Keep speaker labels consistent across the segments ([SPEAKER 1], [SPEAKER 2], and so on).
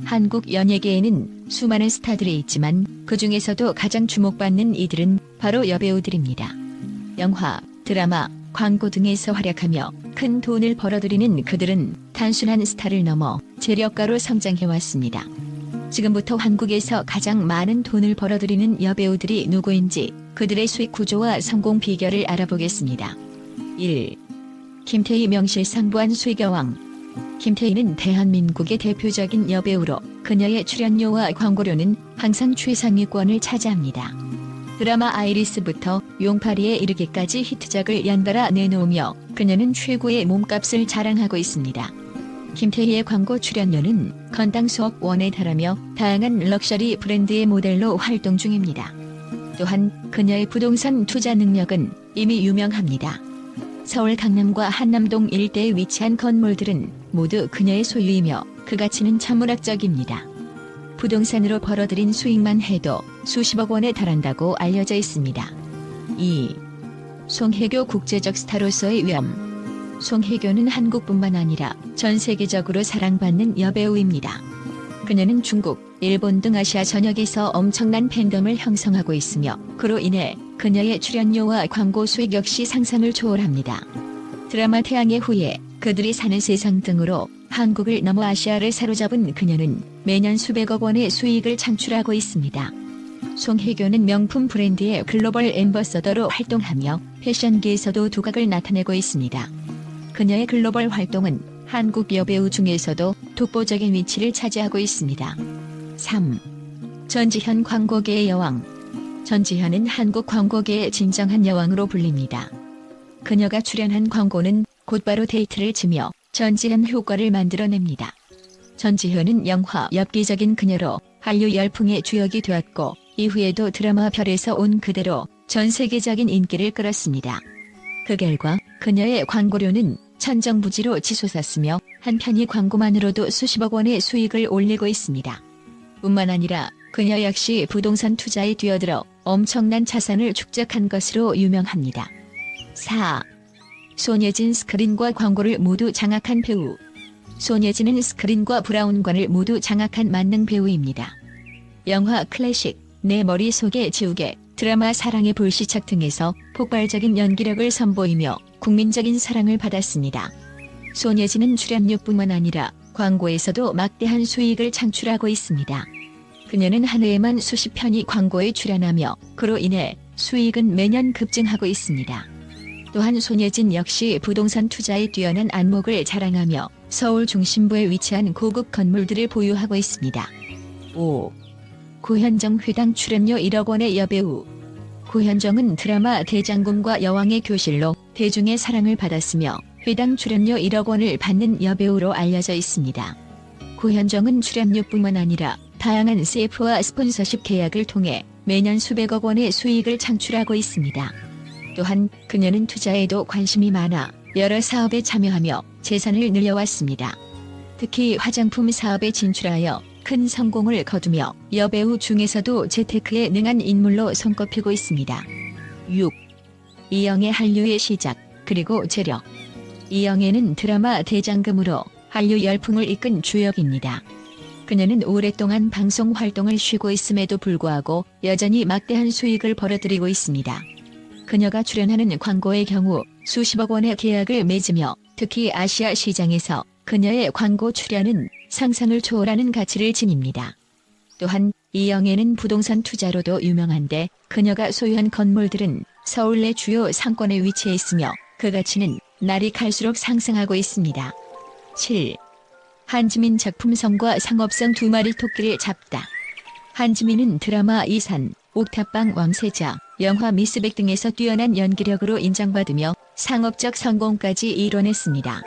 [SPEAKER 1] 한국 연예계에는 수많은 스타들이 있지만 그 중에서도 가장 주목받는 이들은 바로 여배우들입니다. 영화, 드라마, 광고 등에서 활약하며 큰 돈을 벌어들이는 그들은 단순한 스타를 넘어 재력가로 성장해왔습니다. 지금부터 한국에서 가장 많은 돈을 벌어들이는 여배우들이 누구인지 그들의 수익 구조와 성공 비결을 알아보겠습니다. 1. 김태희 명실상부한 수익 여왕. 김태희는 대한민국의 대표적인 여배우로 그녀의 출연료와 광고료는 항상 최상위권을 차지합니다. 드라마 아이리스부터 용파리에 이르기까지 히트작을 연달아 내놓으며 그녀는 최고의 몸값을 자랑하고 있습니다. 김태희의 광고 출연료는 건당 수억 원에 달하며 다양한 럭셔리 브랜드의 모델로 활동 중입니다. 또한 그녀의 부동산 투자 능력은 이미 유명합니다. 서울 강남과 한남동 일대에 위치한 건물들은 모두 그녀의 소유이며 그 가치는 천문학적입니다. 부동산으로 벌어들인 수익만 해도 수십억 원에 달한다고 알려져 있습니다. 2. 송혜교 국제적 스타로서의 위엄. 송혜교는 한국뿐만 아니라 전 세계적으로 사랑받는 여배우입니다. 그녀는 중국, 일본 등 아시아 전역에서 엄청난 팬덤을 형성하고 있으며 그로 인해 그녀의 출연료와 광고 수익 역시 상상을 초월합니다. 드라마 태양의 후예, 그들이 사는 세상 등으로 한국을 넘어 아시아를 사로잡은 그녀는 매년 수백억 원의 수익을 창출하고 있습니다. 송혜교는 명품 브랜드의 글로벌 앰버서더로 활동하며 패션계에서도 두각을 나타내고 있습니다. 그녀의 글로벌 활동은 한국 여배우 중에서도 독보적인 위치를 차지하고 있습니다. 3. 전지현 광고계의 여왕. 전지현은 한국 광고계의 진정한 여왕으로 불립니다. 그녀가 출연한 광고는 곧바로 데이트를 치며 전지현 효과를 만들어냅니다. 전지현은 영화 엽기적인 그녀로 한류 열풍의 주역이 되었고 이후에도 드라마 별에서 온 그대로 전 세계적인 인기를 끌었습니다. 그 결과 그녀의 광고료는 천정부지로 치솟았으며 한편이 광고만으로도 수십억 원의 수익을 올리고 있습니다. 뿐만 아니라 그녀 역시 부동산 투자에 뛰어들어 엄청난 자산을 축적한 것으로 유명합니다. 4. 손예진 스크린과 광고를 모두 장악한 배우. 손예진은 스크린과 브라운관을 모두 장악한 만능 배우입니다. 영화 클래식, 내 머릿속에 지우개, 드라마 사랑의 불시착 등에서 폭발적인 연기력을 선보이며 국민적인 사랑을 받았습니다. 손예진은 출연료뿐만 아니라 광고에서도 막대한 수익을 창출하고 있습니다. 그녀는 한 해에만 수십 편의 광고에 출연하며 그로 인해 수익은 매년 급증하고 있습니다. 또한 손예진 역시 부동산 투자에 뛰어난 안목을 자랑하며 서울 중심부에 위치한 고급 건물들을 보유하고 있습니다. 5. 고현정 회당 출연료 1억 원의 여배우. 고현정은 드라마 대장금과 여왕의 교실로 대중의 사랑을 받았으며 회당 출연료 1억 원을 받는 여배우로 알려져 있습니다. 고현정은 출연료뿐만 아니라 다양한 CF와 스폰서십 계약을 통해 매년 수백억 원의 수익을 창출하고 있습니다. 또한 그녀는 투자에도 관심이 많아 여러 사업에 참여하며 재산을 늘려왔습니다. 특히 화장품 사업에 진출하여 큰 성공을 거두며 여배우 중에서도 재테크에 능한 인물로 손꼽히고 있습니다. 6. 이영애 한류의 시작, 그리고 재력. 이영애는 드라마 대장금으로 한류 열풍을 이끈 주역입니다. 그녀는 오랫동안 방송 활동을 쉬고 있음에도 불구하고 여전히 막대한 수익을 벌어들이고 있습니다. 그녀가 출연하는 광고의 경우 수십억 원의 계약을 맺으며 특히 아시아 시장에서 그녀의 광고 출연은 상상을 초월하는 가치를 지닙니다. 또한 이영애는 부동산 투자로도 유명한데 그녀가 소유한 건물들은 서울 내 주요 상권에 위치해 있으며 그 가치는 날이 갈수록 상승하고 있습니다. 7. 한지민 작품성과 상업성 두 마리 토끼를 잡다. 한지민은 드라마 이산, 옥탑방 왕세자, 영화 미스백 등에서 뛰어난 연기력으로 인정받으며 상업적 성공까지 이뤄냈습니다.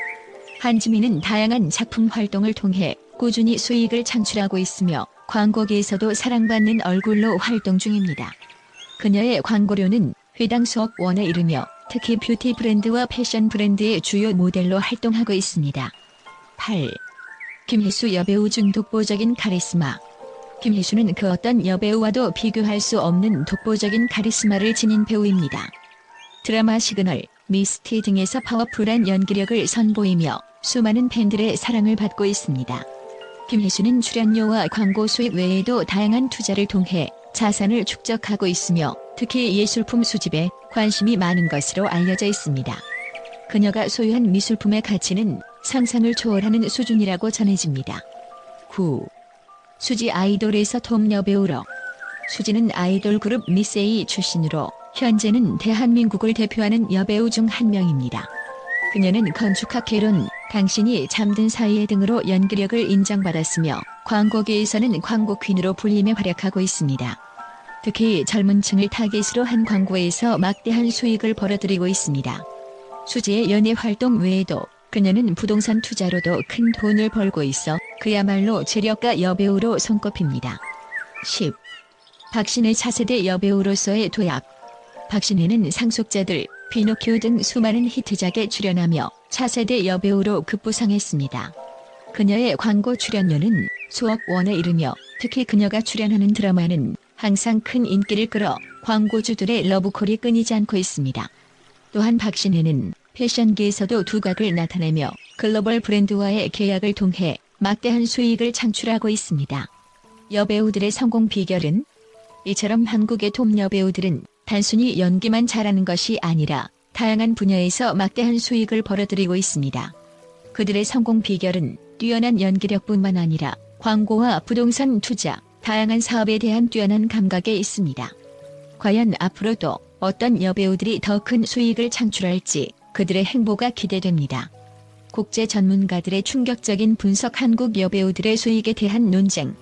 [SPEAKER 1] 한지민은 다양한 작품 활동을 통해 꾸준히 수익을 창출하고 있으며 광고계에서도 사랑받는 얼굴로 활동 중입니다. 그녀의 광고료는 회당 수억 원에 이르며 특히 뷰티 브랜드와 패션 브랜드의 주요 모델로 활동하고 있습니다. 8. 김혜수 여배우 중 독보적인 카리스마. 김혜수는 그 어떤 여배우와도 비교할 수 없는 독보적인 카리스마를 지닌 배우입니다. 드라마 시그널, 미스티 등에서 파워풀한 연기력을 선보이며 수많은 팬들의 사랑을 받고 있습니다. 김혜수는 출연료와 광고 수익 외에도 다양한 투자를 통해 자산을 축적하고 있으며 특히 예술품 수집에 관심이 많은 것으로 알려져 있습니다. 그녀가 소유한 미술품의 가치는 상상을 초월하는 수준이라고 전해집니다. 9. 수지 아이돌에서 톱 여배우로. 수지는 아이돌 그룹 미스A 출신으로 현재는 대한민국을 대표하는 여배우 중 한 명입니다. 그녀는 건축학 개론, 당신이 잠든 사이에 등으로 연기력을 인정받았으며 광고계에서는 광고 퀸으로 불림에 활약하고 있습니다. 특히 젊은 층을 타깃으로 한 광고에서 막대한 수익을 벌어들이고 있습니다. 수지의 연예 활동 외에도 그녀는 부동산 투자로도 큰 돈을 벌고 있어 그야말로 재력가 여배우로 손꼽힙니다. 10. 박신혜 차세대 여배우로서의 도약. 박신혜는 상속자들, 비노키오 등 수많은 히트작에 출연하며 차세대 여배우로 급부상했습니다. 그녀의 광고 출연료는 수억 원에 이르며 특히 그녀가 출연하는 드라마는 항상 큰 인기를 끌어 광고주들의 러브콜이 끊이지 않고 있습니다. 또한 박신혜는 패션계에서도 두각을 나타내며 글로벌 브랜드와의 계약을 통해 막대한 수익을 창출하고 있습니다. 여배우들의 성공 비결은? 이처럼 한국의 톱 여배우들은 단순히 연기만 잘하는 것이 아니라 다양한 분야에서 막대한 수익을 벌어들이고 있습니다. 그들의 성공 비결은 뛰어난 연기력뿐만 아니라 광고와 부동산 투자, 다양한 사업에 대한 뛰어난 감각에 있습니다. 과연 앞으로도 어떤 여배우들이 더 큰 수익을 창출할지 그들의 행보가 기대됩니다. 국제 전문가들의 충격적인 분석. 한국 여배우들의 수익에 대한 논쟁.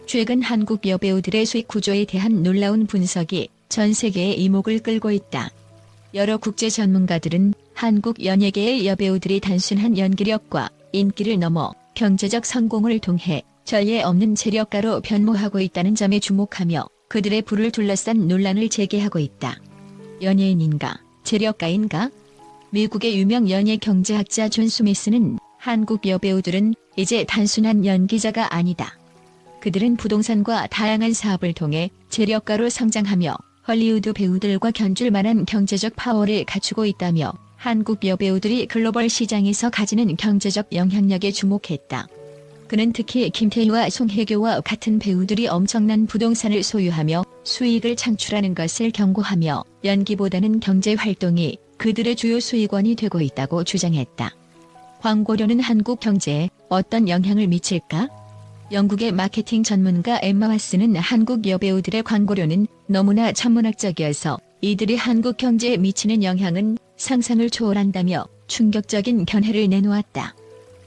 [SPEAKER 1] 최근 한국 여배우들의 수익 구조에 대한 놀라운 분석이 전 세계의 이목을 끌고 있다. 여러 국제 전문가들은 한국 연예계의 여배우들이 단순한 연기력과 인기를 넘어 경제적 성공을 통해 전례 없는 재력가로 변모하고 있다는 점에 주목하며 그들의 부를 둘러싼 논란을 제기하고 있다. 연예인인가? 재력가인가? 미국의 유명 연예 경제학자 존 스미스는 한국 여배우들은 이제 단순한 연기자가 아니다. 그들은 부동산과 다양한 사업을 통해 재력가로 성장하며 헐리우드 배우들과 견줄 만한 경제적 파워를 갖추고 있다며 한국 여배우들이 글로벌 시장에서 가지는 경제적 영향력에 주목했다. 그는 특히 김태희와 송혜교와 같은 배우들이 엄청난 부동산을 소유하며 수익을 창출하는 것을 경고하며 연기보다는 경제 활동이 그들의 주요 수익원이 되고 있다고 주장했다. 광고료는 한국 경제에 어떤 영향을 미칠까? 영국의 마케팅 전문가 엠마 와스는 한국 여배우들의 광고료는 너무나 천문학적이어서 이들이 한국 경제에 미치는 영향은 상상을 초월한다며 충격적인 견해를 내놓았다.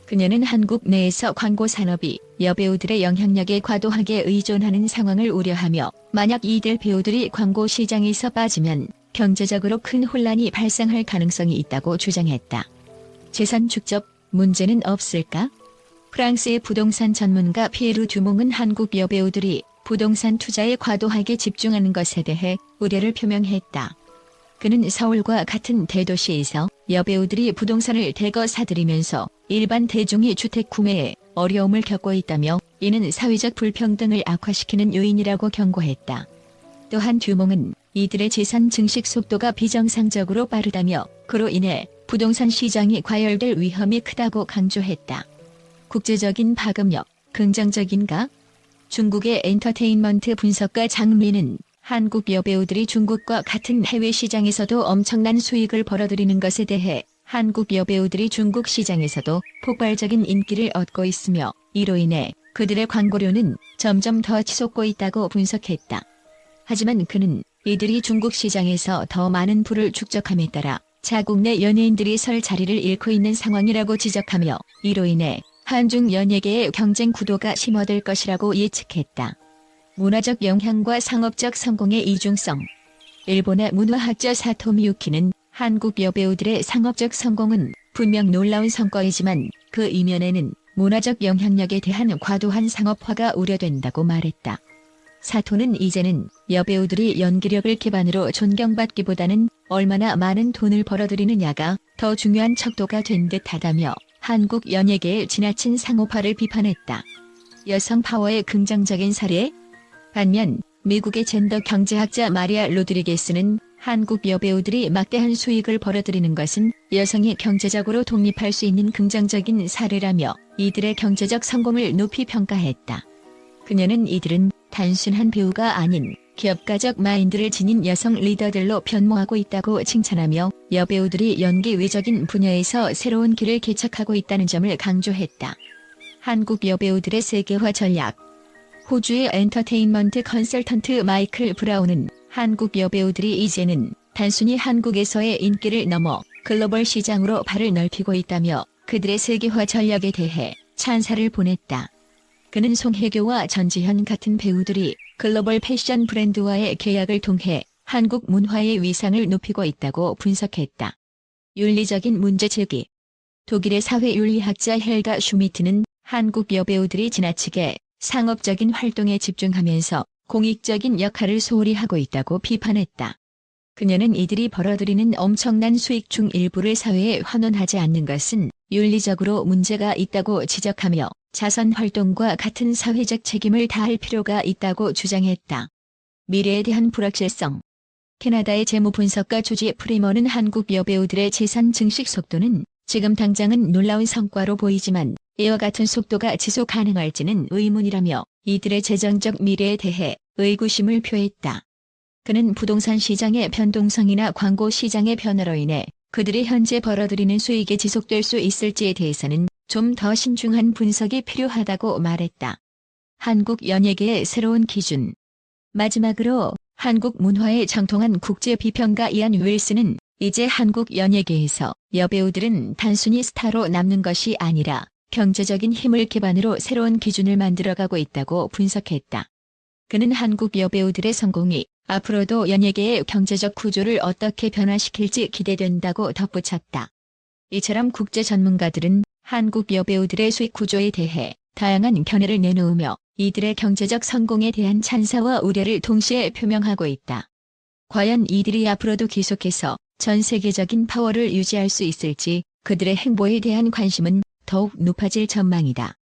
[SPEAKER 1] 그녀는 한국 내에서 광고 산업이 여배우들의 영향력에 과도하게 의존하는 상황을 우려하며 만약 이들 배우들이 광고 시장에서 빠지면 경제적으로 큰 혼란이 발생할 가능성이 있다고 주장했다. 재산 축적 문제는 없을까? 프랑스의 부동산 전문가 피에르 듀몽은 한국 여배우들이 부동산 투자에 과도하게 집중하는 것에 대해 우려를 표명했다. 그는 서울과 같은 대도시에서 여배우들이 부동산을 대거 사들이면서 일반 대중이 주택 구매에 어려움을 겪고 있다며 이는 사회적 불평등을 악화시키는 요인이라고 경고했다. 또한 듀몽은 이들의 재산 증식 속도가 비정상적으로 빠르다며 그로 인해 부동산 시장이 과열될 위험이 크다고 강조했다. 국제적인 파급력, 긍정적인가? 중국의 엔터테인먼트 분석가 장리는 한국 여배우들이 중국과 같은 해외 시장에서도 엄청난 수익을 벌어들이는 것에 대해 한국 여배우들이 중국 시장에서도 폭발적인 인기를 얻고 있으며 이로 인해 그들의 광고료는 점점 더 치솟고 있다고 분석했다. 하지만 그는 이들이 중국 시장에서 더 많은 부를 축적함에 따라 자국 내 연예인들이 설 자리를 잃고 있는 상황이라고 지적하며 이로 인해 한중 연예계의 경쟁 구도가 심화될 것이라고 예측했다. 문화적 영향과 상업적 성공의 이중성. 일본의 문화학자 사토 미유키는 한국 여배우들의 상업적 성공은 분명 놀라운 성과이지만 그 이면에는 문화적 영향력에 대한 과도한 상업화가 우려된다고 말했다. 사토는 이제는 여배우들이 연기력을 기반으로 존경받기보다는 얼마나 많은 돈을 벌어들이느냐가 더 중요한 척도가 된 듯하다며 한국 연예계의 지나친 상업화를 비판했다. 여성 파워의 긍정적인 사례? 반면 미국의 젠더 경제학자 마리아 로드리게스는 한국 여배우들이 막대한 수익을 벌어들이는 것은 여성이 경제적으로 독립할 수 있는 긍정적인 사례라며 이들의 경제적 성공을 높이 평가했다. 그녀는 이들은 단순한 배우가 아닌 기업가적 마인드를 지닌 여성 리더들로 변모하고 있다고 칭찬하며 여배우들이 연기 외적인 분야에서 새로운 길을 개척하고 있다는 점을 강조했다. 한국 여배우들의 세계화 전략. 호주의 엔터테인먼트 컨설턴트 마이클 브라운은 한국 여배우들이 이제는 단순히 한국에서의 인기를 넘어 글로벌 시장으로 발을 넓히고 있다며 그들의 세계화 전략에 대해 찬사를 보냈다. 그는 송혜교와 전지현 같은 배우들이 글로벌 패션 브랜드와의 계약을 통해 한국 문화의 위상을 높이고 있다고 분석했다. 윤리적인 문제 제기. 독일의 사회윤리학자 헬가 슈미트는 한국 여배우들이 지나치게 상업적인 활동에 집중하면서 공익적인 역할을 소홀히 하고 있다고 비판했다. 그녀는 이들이 벌어들이는 엄청난 수익 중 일부를 사회에 환원하지 않는 것은 윤리적으로 문제가 있다고 지적하며 자선 활동과 같은 사회적 책임을 다할 필요가 있다고 주장했다. 미래에 대한 불확실성. 캐나다의 재무 분석가 조지 프리머는 한국 여배우들의 재산 증식 속도는 지금 당장은 놀라운 성과로 보이지만 이와 같은 속도가 지속 가능할지는 의문이라며 이들의 재정적 미래에 대해 의구심을 표했다. 그는 부동산 시장의 변동성이나 광고 시장의 변화로 인해 그들이 현재 벌어들이는 수익이 지속될 수 있을지에 대해서는 좀 더 신중한 분석이 필요하다고 말했다. 한국 연예계의 새로운 기준. 마지막으로 한국 문화에 정통한 국제 비평가 이안 윌슨은 이제 한국 연예계에서 여배우들은 단순히 스타로 남는 것이 아니라 경제적인 힘을 기반으로 새로운 기준을 만들어가고 있다고 분석했다. 그는 한국 여배우들의 성공이 앞으로도 연예계의 경제적 구조를 어떻게 변화시킬지 기대된다고 덧붙였다. 이처럼 국제 전문가들은 한국 여배우들의 수익 구조에 대해 다양한 견해를 내놓으며 이들의 경제적 성공에 대한 찬사와 우려를 동시에 표명하고 있다. 과연 이들이 앞으로도 계속해서 전 세계적인 파워를 유지할 수 있을지 그들의 행보에 대한 관심은 더욱 높아질 전망이다.